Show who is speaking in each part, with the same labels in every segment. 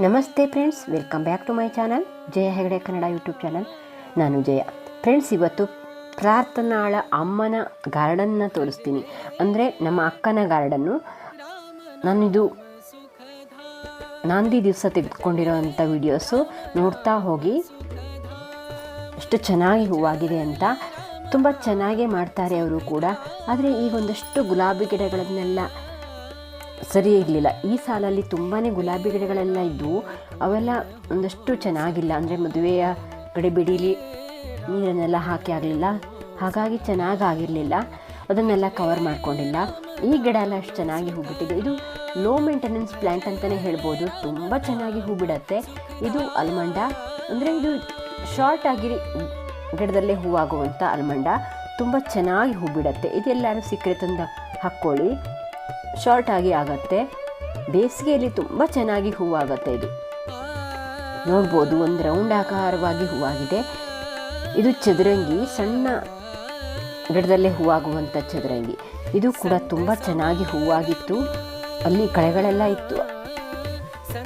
Speaker 1: ನಮಸ್ತೆ friends, welcome back to my channel Jaya Hegde Kannada YouTube channel. ನಾನು Jaya. Friends, ಇವತ್ತು ಪ್ರಾರ್ಥನಾಳ ಅಮ್ಮನ ಗಾರ್ಡನ್ನ ತೋರಿಸ್ತೀನಿ. ಅಂದರೆ ನಮ್ಮ ಅಕ್ಕನ ಗಾರ್ಡನ್ನು. ನಾನಿದು ನಾಂದಿ ದಿವಸ ತೆಗೆದುಕೊಂಡಿರೋವಂಥ ವಿಡಿಯೋಸು ನೋಡ್ತಾ ಹೋಗಿ ಎಷ್ಟು ಚೆನ್ನಾಗಿ ಹೂವಾಗಿದೆ ಅಂತ. ತುಂಬ ಚೆನ್ನಾಗೇ ಮಾಡ್ತಾರೆ ಅವರು ಕೂಡ. ಆದರೆ ಈಗ ಒಂದಷ್ಟು ಗುಲಾಬಿ ಗಿಡಗಳನ್ನೆಲ್ಲ ಸರಿ ಇರಲಿಲ್ಲ. ಈ ಸಾಲಲ್ಲಿ ತುಂಬಾ ಗುಲಾಬಿ ಗಿಡಗಳೆಲ್ಲ ಇದ್ದವು. ಅವೆಲ್ಲ ಒಂದಷ್ಟು ಚೆನ್ನಾಗಿಲ್ಲ. ಅಂದರೆ ಮದುವೆಯ ಗಡಿಬಿಡೀಲಿ ನೀರನ್ನೆಲ್ಲ ಹಾಕಿ ಆಗಲಿಲ್ಲ, ಹಾಗಾಗಿ ಚೆನ್ನಾಗಾಗಿರಲಿಲ್ಲ. ಅದನ್ನೆಲ್ಲ ಕವರ್ ಮಾಡ್ಕೊಂಡಿಲ್ಲ. ಈ ಗಿಡ ಎಲ್ಲ ಅಷ್ಟು ಚೆನ್ನಾಗಿ ಹೂ ಬಿಟ್ಟಿದೆ. ಇದು ಲೋ ಮೇಂಟೆನೆನ್ಸ್ ಪ್ಲ್ಯಾಂಟ್ ಅಂತಲೇ ಹೇಳ್ಬೋದು. ತುಂಬ ಚೆನ್ನಾಗಿ ಹೂ ಬಿಡುತ್ತೆ. ಇದು ಅಲ್ಮಂಡ. ಅಂದರೆ ಇದು ಶಾರ್ಟ್ ಆಗಿ ಗಿಡದಲ್ಲೇ ಹೂವಾಗುವಂಥ ಅಲ್ಮಂಡ. ತುಂಬ ಚೆನ್ನಾಗಿ ಹೂ ಬಿಡುತ್ತೆ. ಇದೆಲ್ಲರೂ ಸಿಕ್ಕರೆ ತಂದು ಹಾಕ್ಕೊಳ್ಳಿ, ಶಾರ್ಟ್ ಆಗಿ ಆಗುತ್ತೆ. ಬೇಸಿಗೆಯಲ್ಲಿ ತುಂಬ ಚೆನ್ನಾಗಿ ಹೂವಾಗುತ್ತೆ. ಇದು ನೋಡ್ಬೋದು, ಒಂದು ರೌಂಡ್ ಆಕಾರವಾಗಿ ಹೂವಾಗಿದೆ. ಇದು ಚದುರಂಗಿ, ಸಣ್ಣ ಗಿಡದಲ್ಲೇ ಹೂವಾಗುವಂಥ ಚದುರಂಗಿ. ಇದು ಕೂಡ ತುಂಬ ಚೆನ್ನಾಗಿ ಹೂವಾಗಿತ್ತು. ಅಲ್ಲಿ ಕಳೆಗಳೆಲ್ಲ ಇತ್ತು.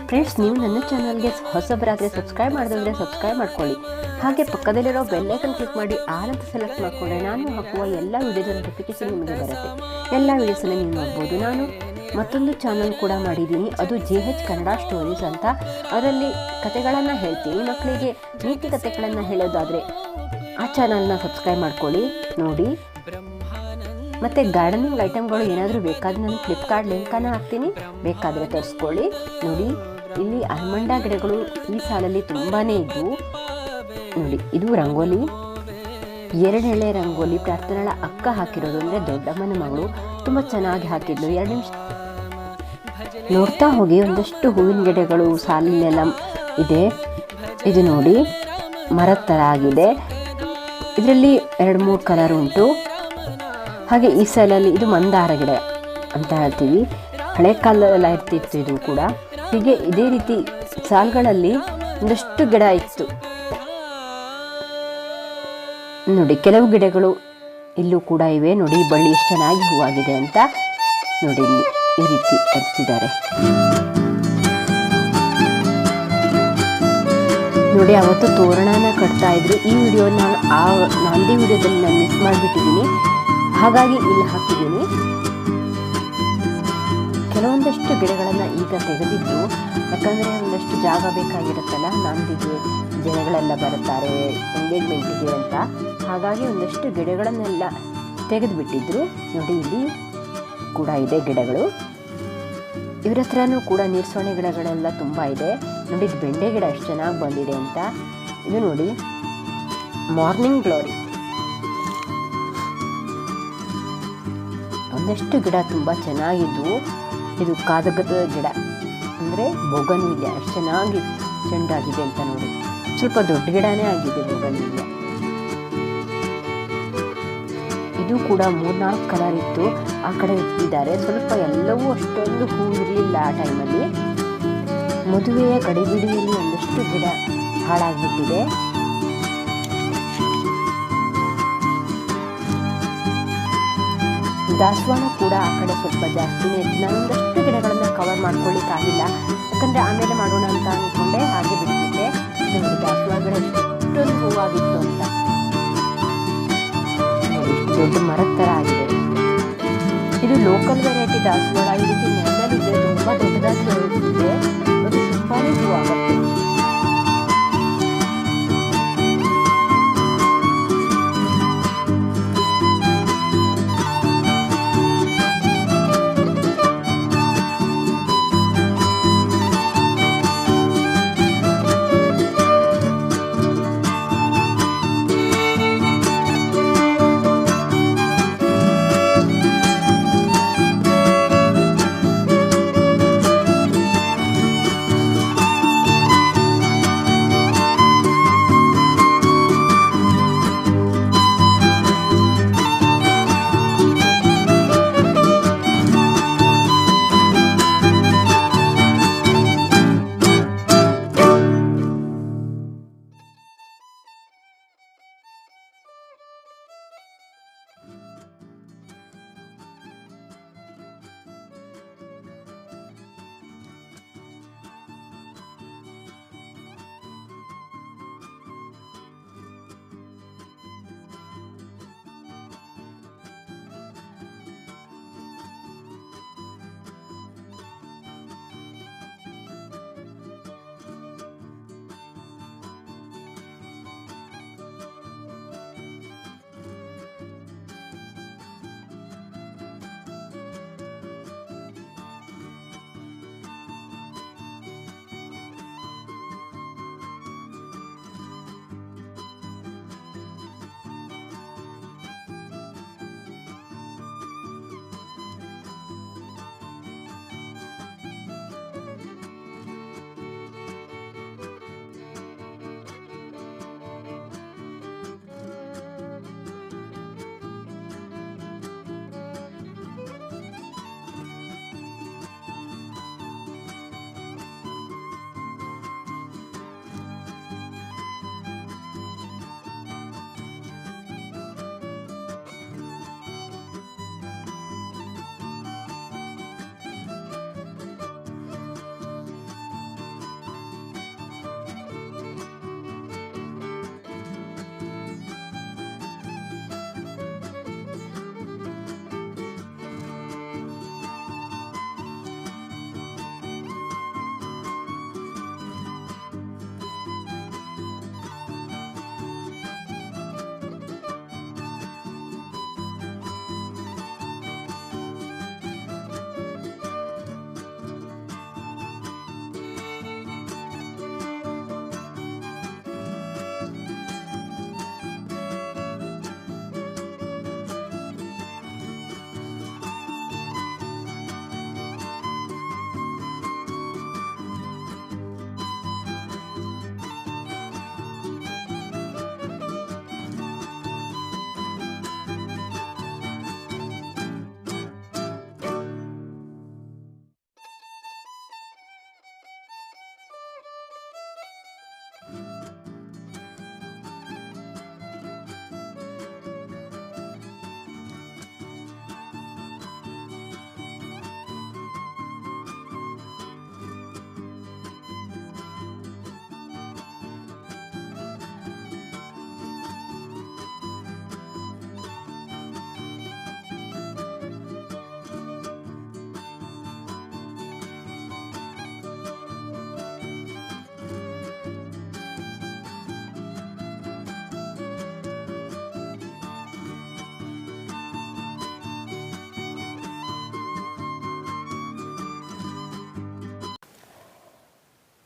Speaker 1: ಫ್ರೆಂಡ್ಸ್, ನೀವು ನನ್ನ ಚಾನಲ್ಗೆ ಹೊಸಬರಾದರೆ ಸಬ್ಸ್ಕ್ರೈಬ್ ಮಾಡಿದ್ರೆ ಸಬ್ಸ್ಕ್ರೈಬ್ ಮಾಡ್ಕೊಳ್ಳಿ. ಹಾಗೆ ಪಕ್ಕದಲ್ಲಿರೋ ಬೆಲ್ಲೈಕನ್ ಕ್ಲಿಕ್ ಮಾಡಿ ಆಲ್ ಅಂತ ಸೆಲೆಕ್ಟ್ ಮಾಡಿಕೊಂಡ್ರೆ ನಾನು ಹಾಕುವ ಎಲ್ಲ ವಿಡಿಯೋದ ನೋಟಿಫಿಕೇಶನ್ ನಿಮಗೆ ಬರುತ್ತೆ. ಎಲ್ಲ ವೀಡಿಯೋಸನ್ನು ನೀವು ನೋಡ್ಬೋದು. ನಾನು ಮತ್ತೊಂದು ಚಾನಲ್ ಕೂಡ ಮಾಡಿದ್ದೀನಿ, ಅದು JH ಕನ್ನಡ ಸ್ಟೋರೀಸ್ ಅಂತ. ಅದರಲ್ಲಿ ಕತೆಗಳನ್ನು ಹೇಳ್ತೀನಿ. ಮಕ್ಕಳಿಗೆ ನೀತಿ ಕತೆಗಳನ್ನು ಹೇಳೋದಾದರೆ ಆ ಚಾನಲ್ನ ಸಬ್ಸ್ಕ್ರೈಬ್ ಮಾಡ್ಕೊಳ್ಳಿ, ನೋಡಿ. ಮತ್ತು ಗಾರ್ಡನಿಂಗ್ ಐಟಮ್ಗಳು ಏನಾದರೂ ಬೇಕಾದರೆ ನಾನು ಫ್ಲಿಪ್ಕಾರ್ಟ್ ಲಿಂಕನ್ನು ಹಾಕ್ತೀನಿ, ಬೇಕಾದರೆ ತರಿಸ್ಕೊಳ್ಳಿ. ನೋಡಿ, ಇಲ್ಲಿ ಅಲ್ಮಂಡ ಗಿಡಗಳು ಈ ಸಾಲಲ್ಲಿ ತುಂಬಾ ಇದ್ದವು. ನೋಡಿ, ಇದು ರಂಗೋಲಿ, 2 ಎಳೆ ರಂಗೋಲಿ. ಪ್ರಾರ್ಥನಾಳ ಅಕ್ಕ ಹಾಕಿರೋದು, ಅಂದರೆ ದೊಡ್ಡಮ್ಮನ ಮಗಳು. ತುಂಬ ಚೆನ್ನಾಗಿ ಹಾಕಿದ್ಲು. 2 ನಿಮಿಷ ನೋಡ್ತಾ ಹೋಗಿ. ಒಂದಷ್ಟು ಹೂವಿನ ಗಿಡಗಳು ಸಾಲಿನೆಲ್ಲ ಇದೆ. ಇದು ನೋಡಿ, ಮರದ ಥರ ಆಗಿದೆ. ಇದರಲ್ಲಿ 2-3 ಕಲರ್ ಉಂಟು. ಹಾಗೆ ಈ ಸಾಲಲ್ಲಿ ಇದು ಮಂದಾರ ಗಿಡ ಅಂತ ಹೇಳ್ತೀವಿ. ಹಳೆ ಕಾಲದಲ್ಲೆಲ್ಲ ಇರ್ತಿತ್ತು ಇದು ಕೂಡ. ಹೀಗೆ ಇದೇ ರೀತಿ ಸಾಲುಗಳಲ್ಲಿ ಒಂದಷ್ಟು ಗಿಡ ಇತ್ತು. ನೋಡಿ, ಕೆಲವು ಗಿಡಗಳು ಇಲ್ಲೂ ಕೂಡ ಇವೆ. ನೋಡಿ, ಬಳ್ಳಿ ಎಷ್ಟು ಚೆನ್ನಾಗಿ ಹೂವಾಗಿದೆ ಅಂತ. ನೋಡಿ, ಇಲ್ಲಿ ಈ ರೀತಿ ಹಚ್ಚಿದ್ದಾರೆ. ನೋಡಿ, ಅವತ್ತು ತೋರಣನ ಕಟ್ತಾ ಇದ್ರು. ಈ ವಿಡಿಯೋ ನಾನು ನಾಂದಿ ವಿಡಿಯೋದಲ್ಲಿ ನಾನು ಮಿಸ್ ಮಾಡಿಬಿಟ್ಟಿದ್ದೀನಿ, ಹಾಗಾಗಿ ಇಲ್ಲಿ ಹಾಕಿದ್ದೀನಿ. ಕೆಲವೊಂದಷ್ಟು ಗಿಡಗಳನ್ನು ಈಗ ತೆಗೆದಿದ್ದು, ಯಾಕಂದರೆ ಒಂದಷ್ಟು ಜಾಗ ಬೇಕಾಗಿರುತ್ತಲ್ಲ, ನಾಂದಿಗೆ ಜನಗಳೆಲ್ಲ ಬರುತ್ತಾರೆ ಎಂಗೇಜ್ಮೆಂಟಿಗೆ ಅಂತ. ಹಾಗಾಗಿ ಒಂದಷ್ಟು ಗಿಡಗಳನ್ನೆಲ್ಲ ತೆಗೆದುಬಿಟ್ಟಿದ್ರು. ನೋಡಿ, ಇಲ್ಲಿ ಕೂಡ ಇದೆ ಗಿಡಗಳು. ಇವ್ರ ಹತ್ರನೂ ಕೂಡ ನೀರ್ಸೋಣೆ ಗಿಡಗಳೆಲ್ಲ ತುಂಬ ಇದೆ. ನೋಡಿ, ಇದು ಬೆಂಡೆ ಗಿಡ ಎಷ್ಟು ಚೆನ್ನಾಗಿ ಬಂದಿದೆ ಅಂತ. ಇದು ನೋಡಿ, ಮಾರ್ನಿಂಗ್ ಗ್ಲೋರಿ. ಒಂದಷ್ಟು ಗಿಡ ತುಂಬ ಚೆನ್ನಾಗಿದ್ವು. ಇದು ಕಾಗದದ ಗಿಡ, ಅಂದರೆ ಬೋಗನ್ವಿಲ್ಯ. ಎಷ್ಟು ಚೆನ್ನಾಗಿ ಚೆಂಡಾಗಿದೆ ಅಂತ ನೋಡಿ. ಸ್ವಲ್ಪ ದೊಡ್ಡ ಗಿಡನೇ ಆಗಿದೆ ಬೋಗನ್ವಿಲ್ಯ. ಇದು ಕೂಡ 3-4 ಕಲರ್ ಇತ್ತು. ಆ ಕಡೆ ಇಟ್ಟಿದ್ದಾರೆ. ಸ್ವಲ್ಪ ಎಲ್ಲವೂ ಅಷ್ಟೊಂದು ಹೂ ಇರಲಿಲ್ಲ ಆ ಟೈಮಲ್ಲಿ. ಮದುವೆಯ ಗಡಿಬಿಡಿಯಲ್ಲಿ ಒಂದಷ್ಟು ಗಿಡ ಹಾಳಾಗಿಬಿಟ್ಟಿದೆ. ದಾಸವಾಳ ಕೂಡ ಆ ಕಡೆ ಸ್ವಲ್ಪ ಜಾಸ್ತಿನೇ ಇತ್ತು. ನಾನು ಒಂದಷ್ಟು ಗಿಡಗಳನ್ನು ಕವರ್ ಮಾಡ್ಕೊಳ್ಳಿಕ್ಕಾಗಿಲ್ಲ, ಯಾಕಂದರೆ ಆಮೇಲೆ ಮಾಡೋಣ ಅಂತ ಅಂದ್ಕೊಂಡೆ, ಹಾಗೆ ಬಿಟ್ಬಿಟ್ಟೆ. ನೋಡಿ, ದಾಸವಾಳ ಗಿಡ ಎಷ್ಟೊಂದು ಹೂವಾಗಿತ್ತು ಅಂತ. ದೊಡ್ಡ ಮರದ ಥರ ಆಗಿದೆ. ಇದು ಲೋಕಲ್ ವೆರೈಟಿ ದಾಸವಾಳ. ಈ ರೀತಿ ನೆಲದಲ್ಲಿದೆ, ತುಂಬ ದೊಡ್ಡದಾಗಿ ಬೆಳೆದಿದೆ. ಅದು ತುಂಬಾ ಹೂವಾಗುತ್ತೆ.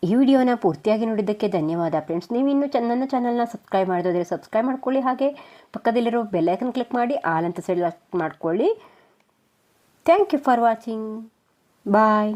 Speaker 1: ಈ ವಿಡಿಯೋನ ಪೂರ್ತಿಯಾಗಿ ನೋಡಿದ್ದಕ್ಕೆ ಧನ್ಯವಾದ ಫ್ರೆಂಡ್ಸ್. ನೀವು ಇನ್ನೂ ನನ್ನ ಚಾನಲ್ನ ಸಬ್ಸ್ಕ್ರೈಬ್ ಮಾಡಿದ್ರೆ ಸಬ್ಸ್ಕ್ರೈಬ್ ಮಾಡ್ಕೊಳ್ಳಿ. ಹಾಗೆ ಪಕ್ಕದಲ್ಲಿರೋ ಬೆಲ್ ಐಕನ್ ಕ್ಲಿಕ್ ಮಾಡಿ ಆಲ್ ಅಂತ ಸೆಲೆಕ್ಟ್ ಮಾಡ್ಕೊಳ್ಳಿ. Thank you for watching. Bye.